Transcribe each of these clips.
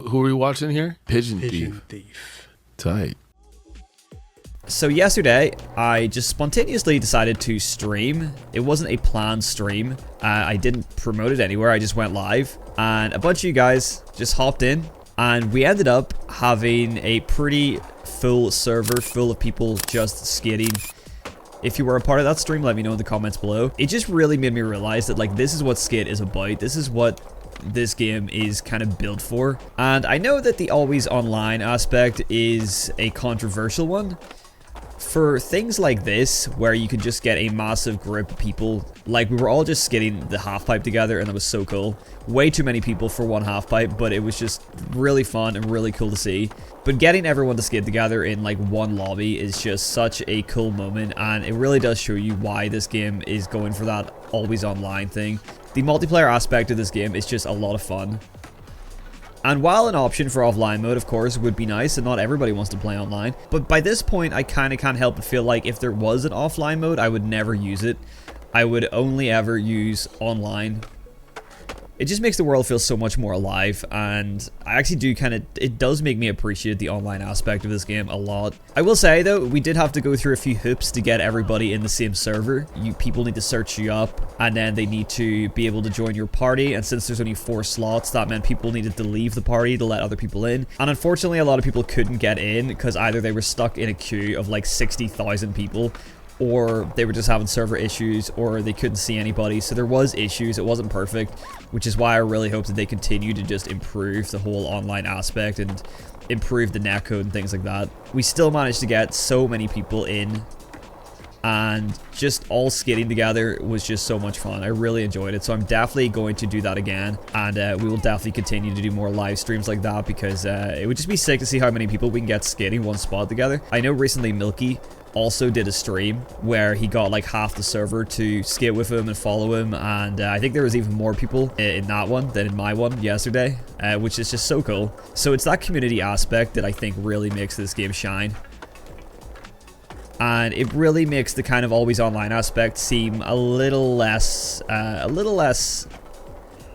Who are we watching here? Pigeon Thief. Tight. So yesterday, I just spontaneously decided to stream. It wasn't a planned stream. I didn't promote it anywhere. I just went live. And a bunch of you guys just hopped in. And we ended up having a pretty full server full of people just skating. If you were a part of that stream, let me know in the comments below. It just really made me realize that, like, this is what skate is about. This is what this game is kind of built for. And I know that the always online aspect is a controversial one. For things like this, where you could just get a massive group of people, like we were all just skating the half pipe together, and that was so cool. Way too many people for one half pipe, but it was just really fun and really cool to see. But getting everyone to skate together in like one lobby is just such a cool moment, and it really does show you why this game is going for that always online thing. The multiplayer aspect of this game is just a lot of fun. And while an option for offline mode, of course, would be nice, and not everybody wants to play online, but by this point, I kind of can't help but feel like if there was an offline mode, I would never use it. I would only ever use online. It just makes the world feel so much more alive, and I actually do it does make me appreciate the online aspect of this game a lot. I will say, though, we did have to go through a few hoops to get everybody in the same server. People need to search you up, and then they need to be able to join your party, and since there's only 4 slots, that meant people needed to leave the party to let other people in. And unfortunately, a lot of people couldn't get in, because either they were stuck in a queue of like 60,000 people, or they were just having server issues, or they couldn't see anybody. So there was issues. It wasn't perfect, which is why I really hope that they continue to just improve the whole online aspect and improve the netcode and things like that. We still managed to get so many people in, and just all skating together was just so much fun. I really enjoyed it, so I'm definitely going to do that again, and we will definitely continue to do more live streams like that, because it would just be sick to see how many people we can get skating one spot together. I know recently Milky also did a stream where he got like half the server to skate with him and follow him, and I think there was even more people in that one than in my one yesterday, which is just so cool. So it's that community aspect that I think really makes this game shine. And it really makes the kind of always online aspect seem a little less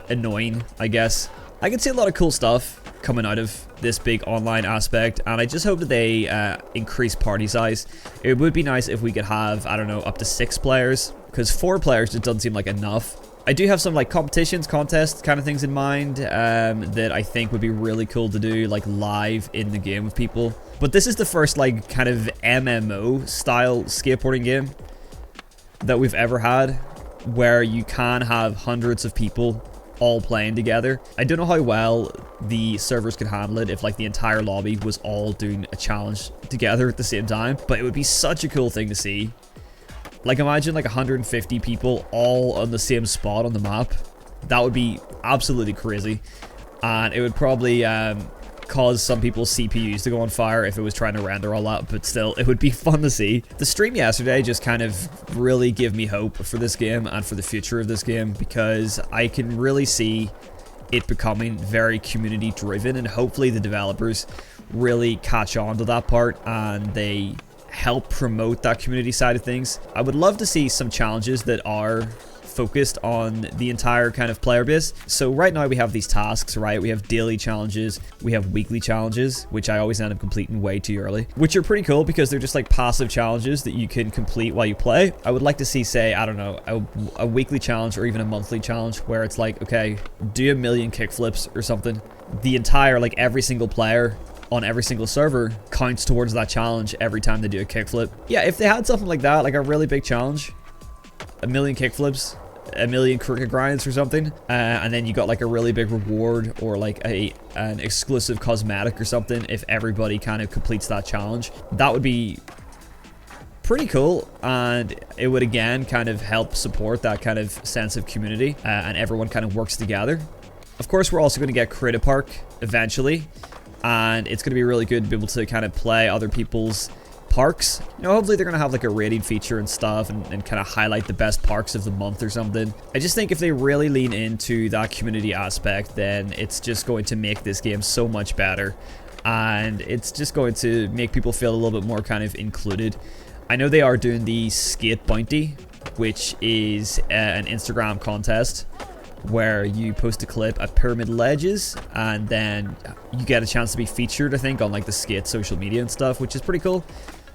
annoying, I guess. I can see a lot of cool stuff coming out of this big online aspect, and I just hope that they increase party size. It would be nice if we could have, I don't know, up to 6 players, because 4 players just doesn't seem like enough. I do have some like competitions, contests kind of things in mind that I think would be really cool to do, like live in the game with people. But this is the first like kind of MMO style skateboarding game that we've ever had, where you can have hundreds of people all playing together. I don't know how well the servers could handle it if like the entire lobby was all doing a challenge together at the same time, but it would be such a cool thing to see. Like imagine like 150 people all on the same spot on the map. That would be absolutely crazy, and it would probably cause some people's CPUs to go on fire if it was trying to render all that, but still, it would be fun to see. The stream yesterday just kind of really gave me hope for this game and for the future of this game, because I can really see it becoming very community driven, and hopefully the developers really catch on to that part and they help promote that community side of things. I would love to see some challenges that are focused on the entire kind of player base. So right now we have these tasks, right? We have daily challenges, we have weekly challenges, which I always end up completing way too early, which are pretty cool because they're just like passive challenges that you can complete while you play. I would like to see, say, I don't know, a weekly challenge or even a monthly challenge where it's like, okay, do 1,000,000 kickflips or something. The entire, like every single player on every single server counts towards that challenge every time they do a kickflip. Yeah, if they had something like that, like a really big challenge, 1,000,000 kickflips, 1,000,000 cricket grinds or something, and then you got like a really big reward or like an exclusive cosmetic or something if everybody kind of completes that challenge. That would be pretty cool, and it would again kind of help support that kind of sense of community, and everyone kind of works together. Of course, we're also going to get Creative Park eventually, and it's going to be really good to be able to kind of play other people's parks. You know, hopefully they're going to have like a rating feature and stuff, and kind of highlight the best parks of the month or something. I just think if they really lean into that community aspect, then it's just going to make this game so much better, and it's just going to make people feel a little bit more kind of included. I know they are doing the Skate Bounty, which is an Instagram contest where you post a clip at Pyramid Ledges, and then you get a chance to be featured, I think, on like the Skate social media and stuff, which is pretty cool.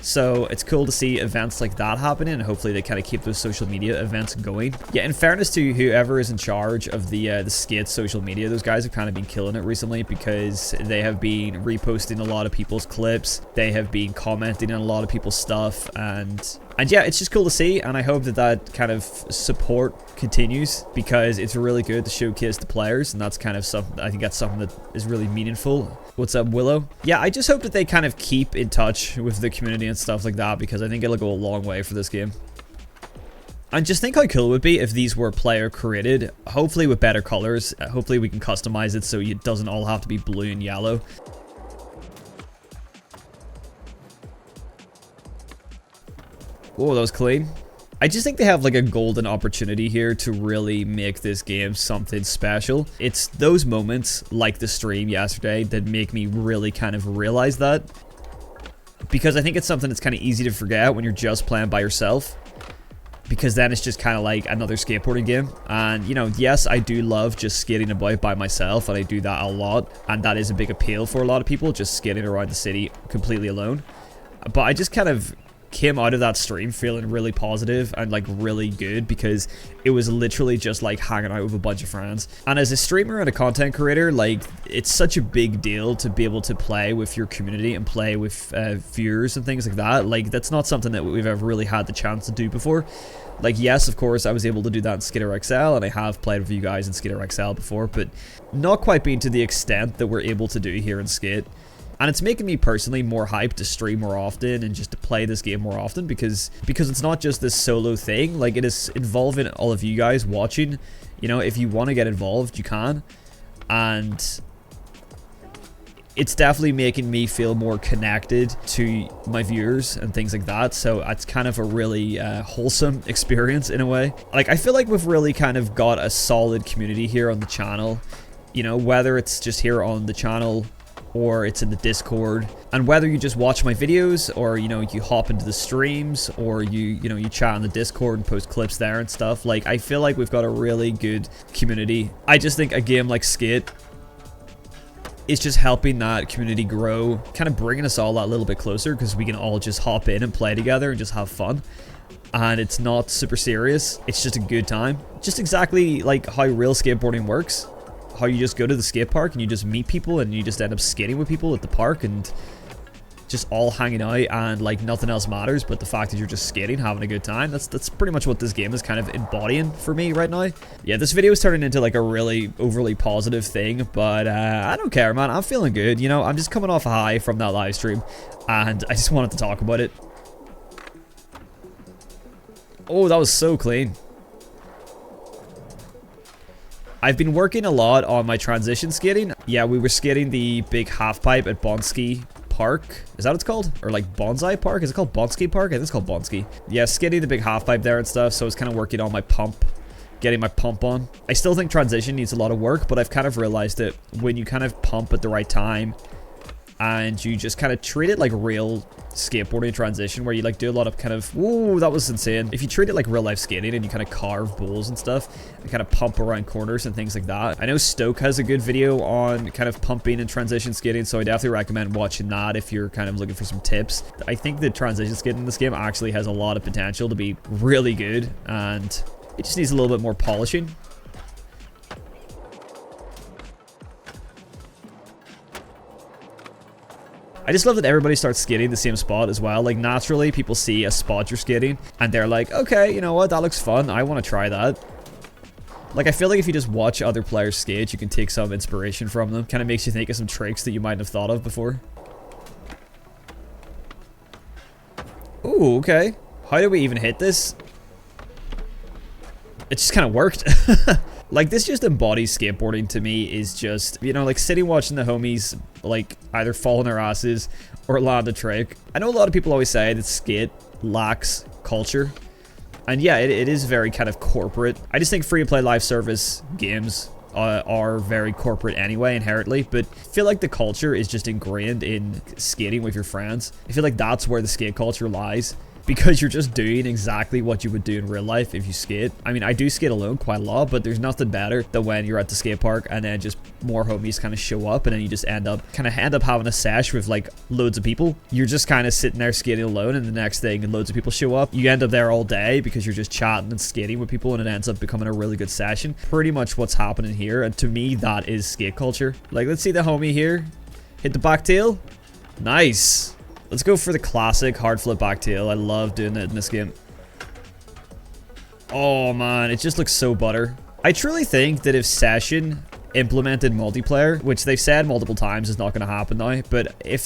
So it's cool to see events like that happening, and hopefully they kind of keep those social media events going. Yeah, in fairness to whoever is in charge of the Skate social media, those guys have kind of been killing it recently, because they have been reposting a lot of people's clips. They have been commenting on a lot of people's stuff, and yeah, it's just cool to see, and I hope that that kind of support continues, because it's really good to showcase the players, and that's kind of something, I think that's something that is really meaningful. What's up, Willow? Yeah, I just hope that they kind of keep in touch with the community and stuff like that, because I think it'll go a long way for this game. And just think how cool it would be if these were player created, hopefully with better colors. Hopefully we can customize it so it doesn't all have to be blue and yellow. Oh, that was clean. I just think they have like a golden opportunity here to really make this game something special. It's those moments like the stream yesterday that make me really kind of realize that. Because I think it's something that's kind of easy to forget when you're just playing by yourself. Because then it's just kind of like another skateboarding game. And, you know, yes, I do love just skating about by myself, and I do that a lot. And that is a big appeal for a lot of people, just skating around the city completely alone. But I just kind of came out of that stream feeling really positive and like really good, because it was literally just like hanging out with a bunch of friends. And as a streamer and a content creator, like, it's such a big deal to be able to play with your community and play with viewers and things like that. Like, that's not something that we've ever really had the chance to do before. Like, yes, of course, I was able to do that in Skitter XL, and I have played with you guys in Skitter XL before, but not quite being to the extent that we're able to do here in Skate. And it's making me personally more hyped to stream more often and just to play this game more often, because it's not just this solo thing. Like, it is involving all of you guys watching. You know, if you want to get involved, you can. And it's definitely making me feel more connected to my viewers and things like that. So it's kind of a really wholesome experience in a way. Like, I feel like we've really kind of got a solid community here on the channel. You know, whether it's just here on the channel or it's in the Discord, and whether you just watch my videos, or, you know, you hop into the streams, or you chat on the Discord and post clips there and stuff. Like, I feel like we've got a really good community. I just think a game like Skate is just helping that community grow, kind of bringing us all that little bit closer, because we can all just hop in and play together and just have fun. And it's not super serious, it's just a good time. Just exactly like how real skateboarding works. How you just go to the skate park and you just meet people and you just end up skating with people at the park and just all hanging out, and like nothing else matters but the fact that you're just skating, having a good time. That's pretty much what this game is kind of embodying for me right now. Yeah, this video is turning into like a really overly positive thing, but I don't care, man. I'm feeling good. You know, I'm just coming off a high from that live stream, and I just wanted to talk about it. Oh, that was so clean. I've been working a lot on my transition skating. Yeah, we were skating the big half pipe at Bonsky Park. Is that what it's called? Or like Bonsai Park? Is it called Bonsky Park? I think it's called Bonsky. Yeah, skating the big half pipe there and stuff. So I was kind of working on my pump, getting my pump on. I still think transition needs a lot of work, but I've kind of realized that when you kind of pump at the right time and you just kind of treat it like real skateboarding transition, where you like do a lot of kind of, whoa, that was insane. If you treat it like real life skating and you kind of carve bowls and stuff and kind of pump around corners and things like that. I know Stoke has a good video on kind of pumping and transition skating, so I definitely recommend watching that if you're kind of looking for some tips. I think the transition skating in this game actually has a lot of potential to be really good, and it just needs a little bit more polishing. I just love that everybody starts skating the same spot as well. Like, naturally, people see a spot you're skating, and they're like, okay, you know what, that looks fun, I want to try that. Like, I feel like if you just watch other players skate, you can take some inspiration from them. Kind of makes you think of some tricks that you might have thought of before. Ooh, okay. How did we even hit this? It just kind of worked. Like, this just embodies skateboarding to me. Is just, you know, like sitting watching the homies, like, either fall on their asses or land a trick. I know a lot of people always say that skate lacks culture. And yeah, it is very kind of corporate. I just think free-to-play live service games are very corporate anyway, inherently. But I feel like the culture is just ingrained in skating with your friends. I feel like that's where the skate culture lies. because you're just doing exactly what you would do in real life if you skate. I mean, I do skate alone quite a lot, but there's nothing better than when you're at the skate park and then just more homies kind of show up, and then you just end up having a sesh with like loads of people. You're just kind of sitting there skating alone, and the next thing loads of people show up. You end up there all day because you're just chatting and skating with people, and it ends up becoming a really good session. Pretty much what's happening here, and to me that is skate culture. Like, let's see the homie here hit the back tail. Nice. Let's go for the classic hard flip back tail. I love doing it in this game. Oh man, it just looks so butter. I truly think that if Session implemented multiplayer, which they've said multiple times is not going to happen now, but if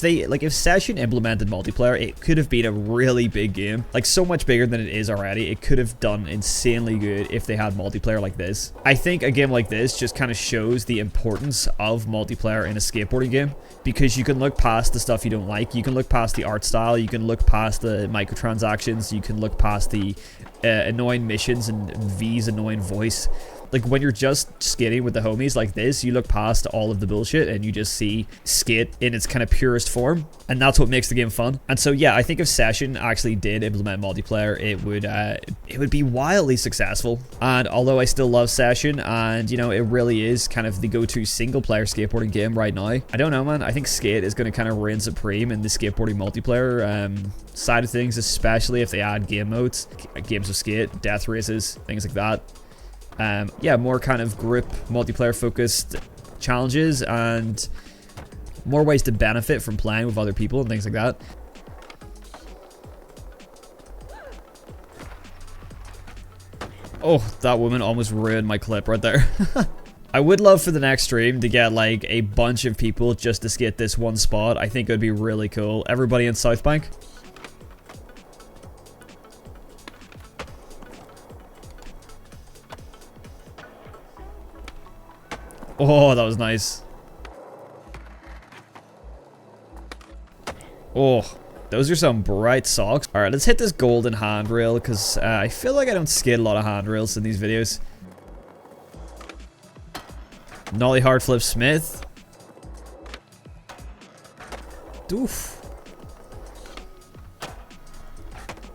Session implemented multiplayer, it could have been a really big game, like so much bigger than it is already. It could have done insanely good if they had multiplayer like this. I think a game like this just kind of shows the importance of multiplayer in a skateboarding game, because you can look past the stuff you don't like. You can look past the art style, you can look past the microtransactions, you can look past the annoying missions and V's annoying voice. Like, when you're just skating with the homies like this, you look past all of the bullshit and you just see skate in its kind of purest form, and that's what makes the game fun. And so yeah, I think if Session actually did implement multiplayer, it would be wildly successful. And although I still love Session, and you know, it really is kind of the go-to single-player skateboarding game right now, I don't know, man. I think Skate is going to kind of reign supreme in the skateboarding multiplayer side of things, especially if they add game modes, games of skate, death races, things like that. Yeah, more kind of group multiplayer focused challenges and more ways to benefit from playing with other people and things like that. Oh, that woman almost ruined my clip right there. I would love for the next stream to get like a bunch of people just to skate this one spot. I think it would be really cool. Everybody in South Bank. Oh, that was nice. Oh, those are some bright socks. Alright, let's hit this golden handrail, because I feel like I don't skate a lot of handrails in these videos. Nollie hard flip Smith. Oof.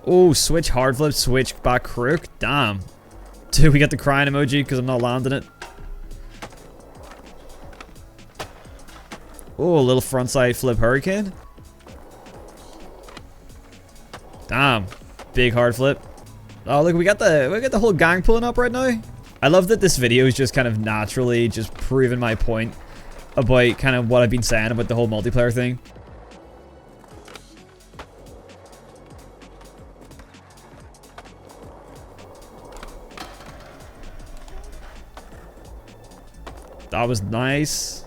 Oh, switch hard flip, switch back crook. Damn. Dude, we got the crying emoji because I'm not landing it. Oh, a little frontside flip hurricane. Damn. Big hard flip. Oh, look, we got the whole gang pulling up right now. I love that this video is just kind of naturally just proving my point about kind of what I've been saying about the whole multiplayer thing. That was nice.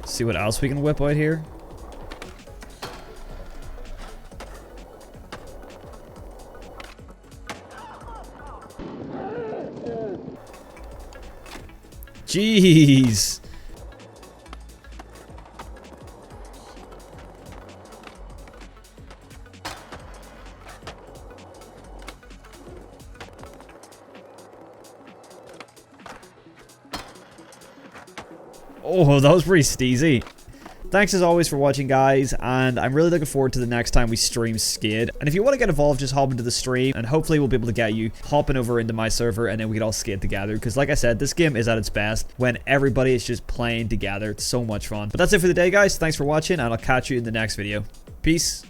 See what else we can whip out here. Jeez. Oh, that was pretty steezy. Thanks as always for watching, guys, and I'm really looking forward to the next time we stream Skate. And if you want to get involved, just hop into the stream, and hopefully we'll be able to get you hopping over into my server, and then we can all skate together. Because like I said, this game is at its best when everybody is just playing together. It's so much fun. But that's it for the day, guys. Thanks for watching, and I'll catch you in the next video. Peace.